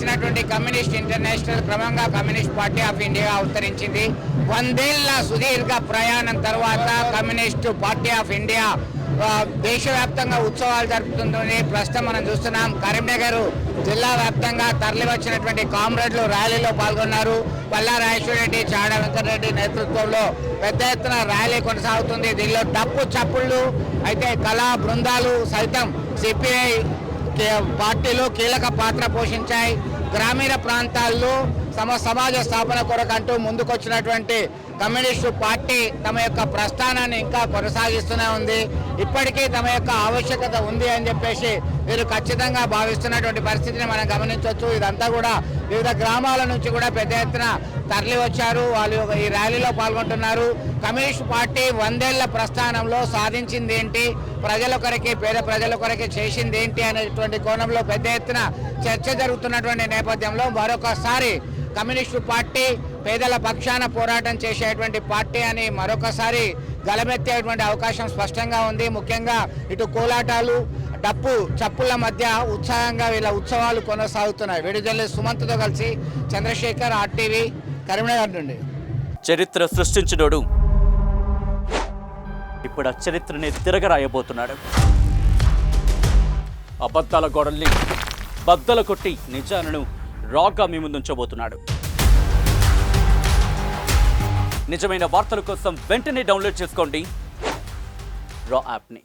వచ్చినటువంటి communist international క్రమంగా communist party of India అవతరించింది. 100 ఏళ్ల సుదీర్ఘ ప్రయాణం తర్వాత కమ్యూనిస్ట్ పార్టీ ఆఫ్ ఇండియా దేశవ్యాప్తంగా ఉత్సవాలు జరుపుతుందని ప్రస్తుతం మనం చూస్తున్నాం. కరీంనగర్ జిల్లా వ్యాప్తంగా తరలి వచ్చినటువంటి కామ్రేడ్లు ర్యాలీలో పాల్గొన్నారు. పల్లా రాజేశ్వరరెడ్డి, చాడ వెంకటరెడ్డి నేతృత్వంలో పెద్ద ఎత్తున ర్యాలీ కొనసాగుతుంది. దీనిలో డప్పు చప్పుళ్ళు అయితే కళా బృందాలు సైతం సిపిఐ పార్టీలో కీలక పాత్ర పోషించాయి. గ్రామీణ ప్రాంతాల్లో సమాజ స్థాపన కొరకంటూ ముందుకొచ్చినటువంటి కమ్యూనిస్టు పార్టీ తమ యొక్క ప్రస్థానాన్ని ఇంకా కొనసాగిస్తూనే ఉంది. ఇప్పటికీ తమ యొక్క ఆవశ్యకత ఉంది అని చెప్పేసి వీరు ఖచ్చితంగా భావిస్తున్నటువంటి పరిస్థితిని మనం గమనించవచ్చు. ఇదంతా కూడా వివిధ గ్రామాల నుంచి కూడా పెద్ద ఎత్తున తరలి వచ్చారు. వాళ్ళు ఈ ర్యాలీలో పాల్గొంటున్నారు. కమ్యూనిస్ట్ పార్టీ 100 ఏళ్ల ప్రస్థానంలో సాధించింది ఏంటి, ప్రజల కొరకి, పేద ప్రజల కొరకి చేసింది ఏంటి అనేటువంటి కోణంలో పెద్ద ఎత్తున చర్చ జరుగుతున్నటువంటి నేపథ్యంలో మరొకసారి కమ్యూనిస్టు పార్టీ పేదల పక్షాన పోరాటం చేసేటువంటి పార్టీ అని మరొకసారి గలమెత్తేటువంటి అవకాశం స్పష్టంగా ఉంది. ముఖ్యంగా ఇటు కోలాటాలు, డప్పు చప్పుల మధ్య ఉత్సాహంగా వీళ్ళ ఉత్సవాలు కొనసాగుతున్నాయి. విడుదల సుమంత్తో కలిసి చంద్రశేఖర్, ఆర్టీవీ, కరీంనగర్ నుండి. చరిత్ర సృష్టించినోడు ఇప్పుడు ఆ చరిత్రని తిరగరాయబోతున్నాడు. అబద్ధాల గోడల్ని బద్దలు కొట్టి నిజాలను రాగా మీ ముందుంచబోతున్నాడు. నిజమైన వార్తల కోసం వెంటనే డౌన్లోడ్ చేసుకోండి రా యాప్ని.